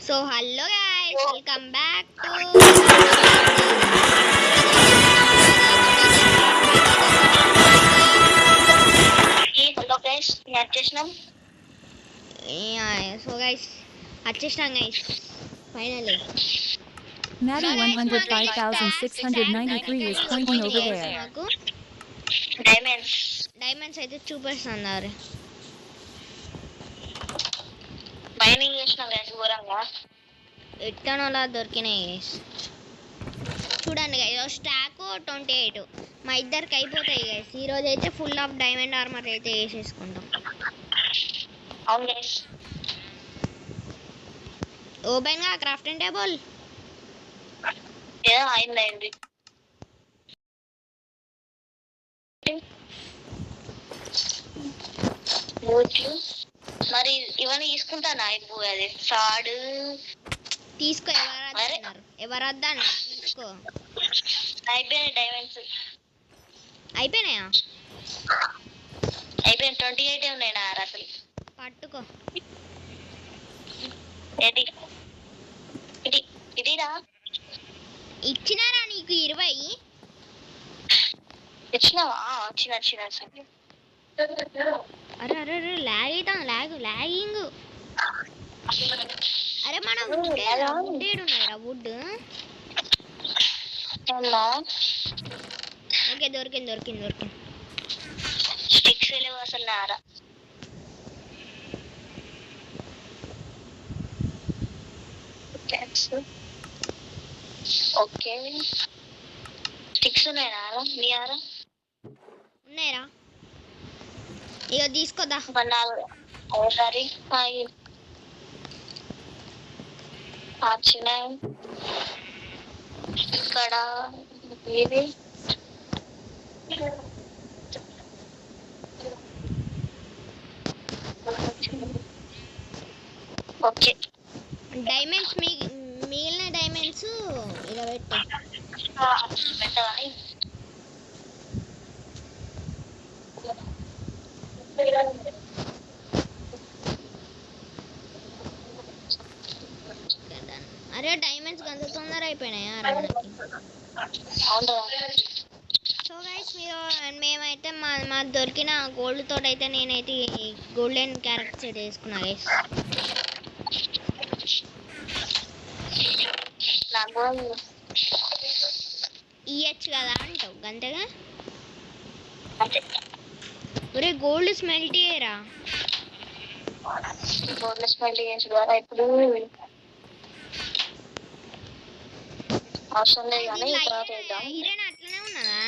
So hello guys, welcome back to hello guys, so guys వచ్చేసినాం guys finally. Maddie 105,693 is pointing over there. మాకు diamonds అయితే చూపిస్తున్నారు. Mining చేసినాం guys ఘోరంగా. ఎట్టానో అలా దొరికినాయి గైస్. చూడండి గైస్, స్టాక్ 28 మా ఇద్దరికి అయిపోతాయి గైస్. ఈరోజు అయితే ఫుల్ ఆఫ్ డైమండ్ ఆర్మర్ అయితే వేసేసుకుంటాం. అవును గైస్, ఓపెన్ గా క్రాఫ్టింగ్ టేబుల్ ఏదో అయింది. మరి ఇవన్నీ తీసుకుంటానా? ఇప్పుడు అది ఫ్రాడ్. తీసుకో, ఎవరు వద్దన్నారు తీసుకో. అయిపోయినాయి డైమండ్స్. అయిపోయినాయా? అయిపోయిన 28 ఉన్నాయి నా అసలు. పట్టుకో. ఏంటి ఇదిరా? ఇచ్చినారా నీకు 20? ఇచ్చినావా? వచ్చిన సరే. అరే అరే అరే లాగ్ అవుతాం, లాగింగ్. అరే మనం వుడ్ ఏడున్నాయిరా? వుడ్ ఓకే, దొరికింది. స్టిక్స్ లేవు అసలు నారా. ఓకే, స్టిక్స్ ఉన్నాయి నారా? నీ ఆరా ఉన్నాయిరా, ఇక తీసుకోదా. ఒకసారి చిన్న ఇక్కడ ఇది ఓకే. డైమండ్స్ మిగిలిన డైమండ్స్ ఇలా పెట్టు. పెట్టగాని అరే డైమండ్స్ గంత తొందర అయిపోయినాయా? సో గైస్, మేమైతే మా దొరికిన గోల్డ్ తోటి అయితే నేనైతే గోల్డెన్ క్యారెక్టర్ సెట్ చేసుకున్నా గైస్. ఇయచ్చు కదా అంటావు గంతగా. ఒరే గోల్డ్ స్మెల్ట్ చేయరా? గోల్డ్ స్మెల్ట్ చేయించు ఇప్పుడు అవసరం లేదు కానీ ఐరన్ అట్లనే ఉన్నదా?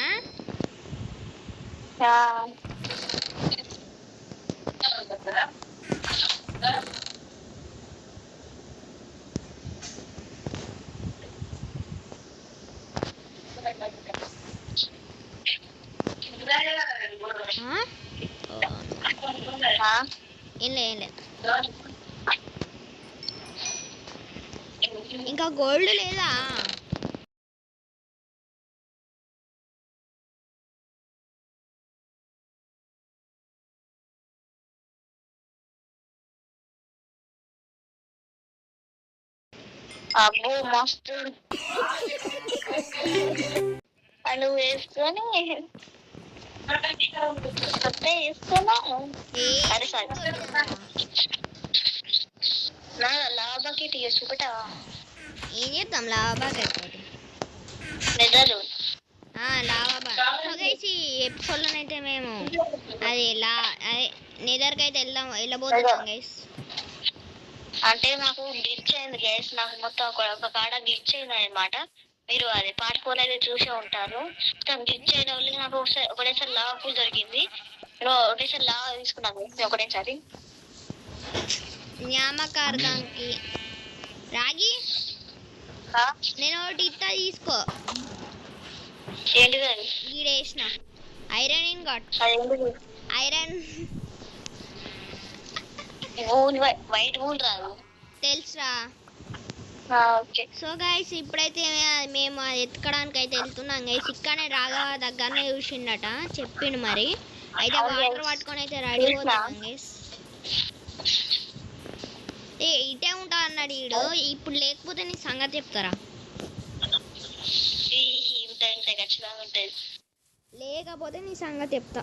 ఏం లేదు. ఇంకా గోల్డ్ లేదా? అబ్బో మస్తు. నువ్వు వేసుకొని వేసుకున్నా. సరే సరే, నా లావా బకెట్ చూపెట్టావా? ఏం చేద్దాం లావా బకెట్ తోటి? నిజాలు లావా బకెట్ ఎపిసోడ్ లోనైతే మేము అది అదే నెదర్కి అయితే వెళ్ళబోతున్నాం గైస్. అంటే నాకు గ్లిచ్ అయింది గైస్. నాకు మొత్తం ఒక కాడ గ్లిచ్ అయింది అనమాట. మీరు అది పార్ట్ 4 అయితే చూసే ఉంటారు. మొత్తం గ్లిచ్ అయిన వాళ్ళు నాకు ఒకటేసారి లావా పూల్ దొరికింది. ఒకటేసారి లావా తీసుకున్నాను ఒకటేసారి. జ్ఞాపకార్థానికి రాగి నేను ఒకటి ఇస్తా, తీసుకో. ఏంటిది అది? గీడేసిన ఐరన్ ఇన్గాట్. ఐరన్ వైట్ వూల్ రాదు తెలుసురా. సో గైస్, ఇప్పుడైతే మేము అది ఎత్తుకోవడానికి అయితే వెళ్తున్నాం గైస్. ఇక్కడనే రాఘవ దగ్గరనే చూసిండట, చెప్పిండు. మరి అయితే వాటర్ పట్టుకొని అయితే రెడీ అవుతున్నాం గైస్. ఇటే ఉంటా అన్నాడు అన్నాడు ఈడు. ఇప్పుడు లేకపోతే నీ సంగతి చెప్తారా? ఉంటాయి ఉంటాయి ఖచ్చితంగా ఉంటాయి. లేకపోతే నీ సంగతి చెప్తా.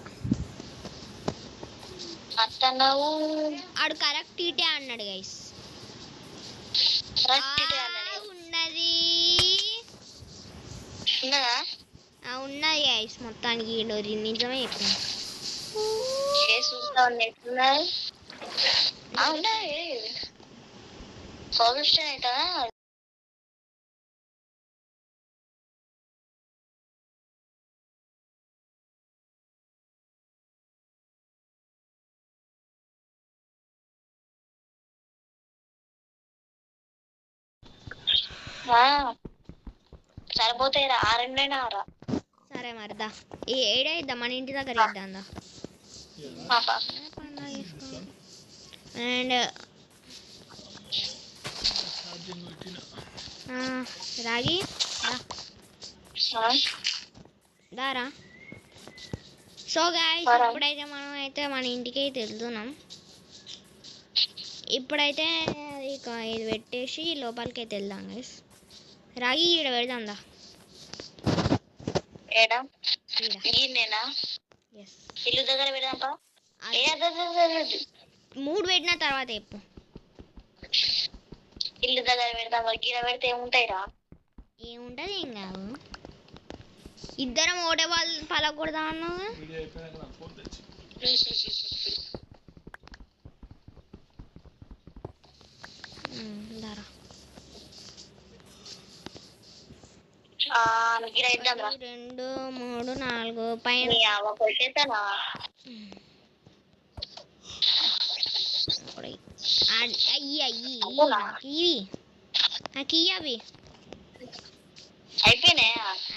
అత్తన్నావు ఆడు కరెక్ట్ ఇటే అన్నాడు గైస్. ఉన్నది ఉన్నదా? ఉన్నది గైస్. మొత్తానికి ఈడు నిజమే చెప్పింది. ఎట్లున్నది? ఉన్నాయి సొల్యూషన్ అవుతా. సరిపోతాయి రా, 6 రా. సరే మరిదా ఏడే ఇద్దాం, మన ఇంటి దగ్గర ఇద్దాందా. అండ్ రాగి దారా. సో గాయ్స్ ఇప్పుడైతే మనం అయితే మన ఇంటికి అయితే వెళ్తున్నాం. ఇప్పుడైతే ఇక ఇది పెట్టేసి లోపలికి అయితే వెళ్దాం గైస్. రాగి ఈడ పెడదాం దా. ఇల్లు దగ్గర పెడదాం. 3 పెట్టిన తర్వాత చెప్పు. ఇల్లు దగ్గర పెడదాం. గీడ పెడితే ఏముంటాయిరా? ఏముంటది, ఏం కాదు. ఇద్దరం ఒకటే వాళ్ళు పలకూడదా అన్నావు. దారా 2 3 4 పైన అవి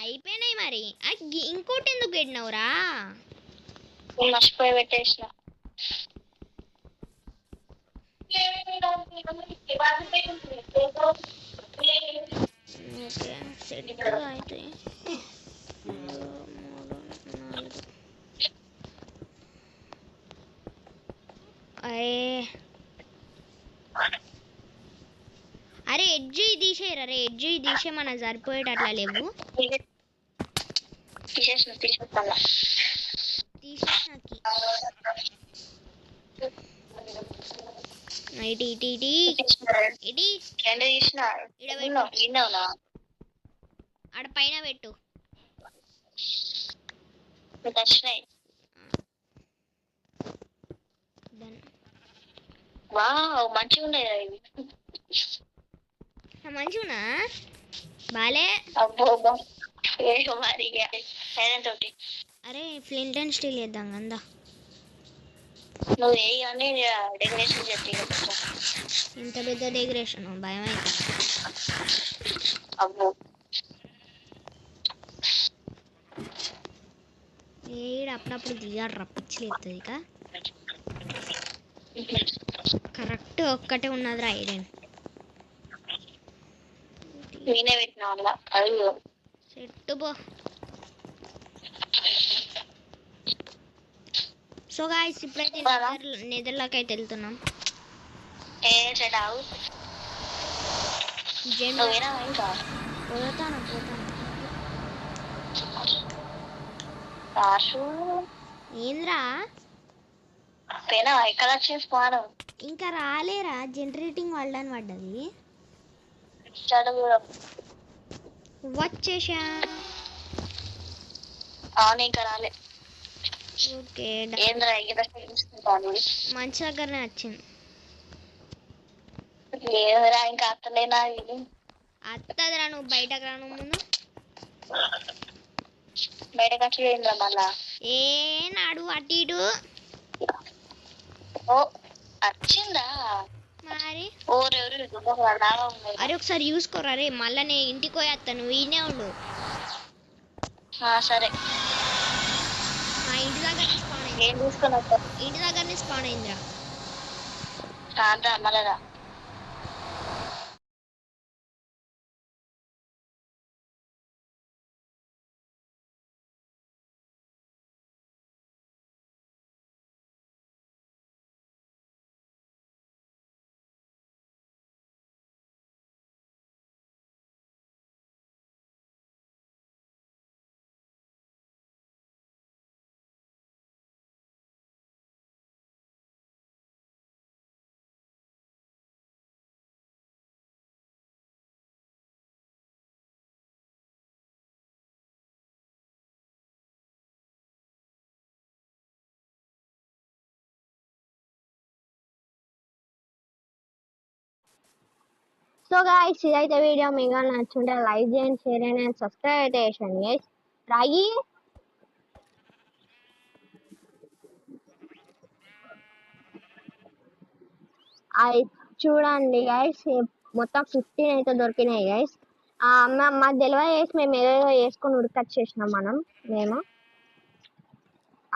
అయిపోయినాయి. మరి ఇంకోటి ఎందుకు పెట్టినవురా? మర్చిపోయి పెట్టేసిన. అయితే అరే ఎడ్జి తీసేయరా. రే ఎడ్జి తీసే మన సరిపోయేటట్లా లేవు. తీసేసినకి ఇటీ ఇటీ ఇటీ ఇటీ ఆడ పైన పెట్టు. మంచిగా ఉన్నాయి. మంచిగున్నా బాలే. అరే ఫ్లింట్ అండ్ స్టీల్ చేద్దాం అందా. నువ్వు కానీ డెకరేషన్ చేస్తే ఇంత పెద్ద డెకరేషన్ భయం అయితే. ఏడు అప్పుడప్పుడు దిగాడు రప్పించి లేపుతుంది. ఇక కరెక్ట్ ఒక్కటే ఉన్నది రా ఐరన్. సెట్టు పో. సో గాయ్స్ ఇప్పుడైతే నెదర్లోకి అయితే వెళ్తున్నాం. పోతాను ఏంద్రా ఎక్కడ వచ్చేసి ఇంకా రాలేరా? జనరేటింగ్ వరల్డ్ అని పడ్డది. వచ్చేసా. అవును ఇంకా రాలే. ఓకే మంచి దగ్గరనే వచ్చింది. లేదురా ఇంకా అత్తలేనా? అత్తదిరా, నువ్వు బయటకు రా. నువ్వు ముందు బయటకు వచ్చి మళ్ళా ఏ నాడు అటు ఇటు వచ్చిందా మరి. ఓరెవరు అరే ఒకసారి చూసుకోరా. రే మళ్ళా నేను ఇంటికి పోయేస్తా, నువ్వు ఈయనే ఉండు. సరే మా ఇంటి దగ్గర స్పాన్ అయింది. ఇంటి దగ్గరనే స్పాన్ అయిందిరా. మళ్ళా సో గాయ్స్ ఇదైతే వీడియో మీకు నచ్చుంటే లైక్ చేయండి, షేర్ చేయండి అండ్ సబ్స్క్రైబ్ అయితే చేయండి గైస్. రాగి అది చూడండి గైస్, మొత్తం 15 అయితే దొరికినాయి గైస్. మాకు తెలియదు చేసి మేము ఏదో వేసుకొని ఉడకచ్చేసినాం మేము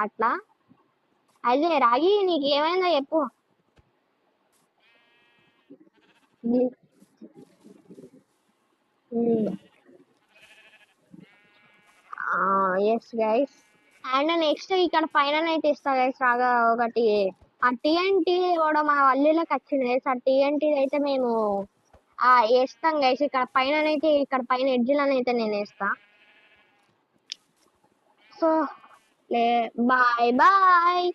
అట్లా. అదే రాగి నీకు ఏమైందో చెప్పు. Yes guys. అండ్ నెక్స్ట్ ఇక్కడ పైన అయితే ఇస్తా గైస్ రాగా ఒకటి ఆ టీఎన్టీ కూడా మా వల్లీలోకి వచ్చింది గైస్. ఆ టీఎన్టీ అయితే మేము వేస్తాం గైస్. ఇక్కడ పైన ఎడ్జ్లనైతే నేను వేస్తా. So bye bye.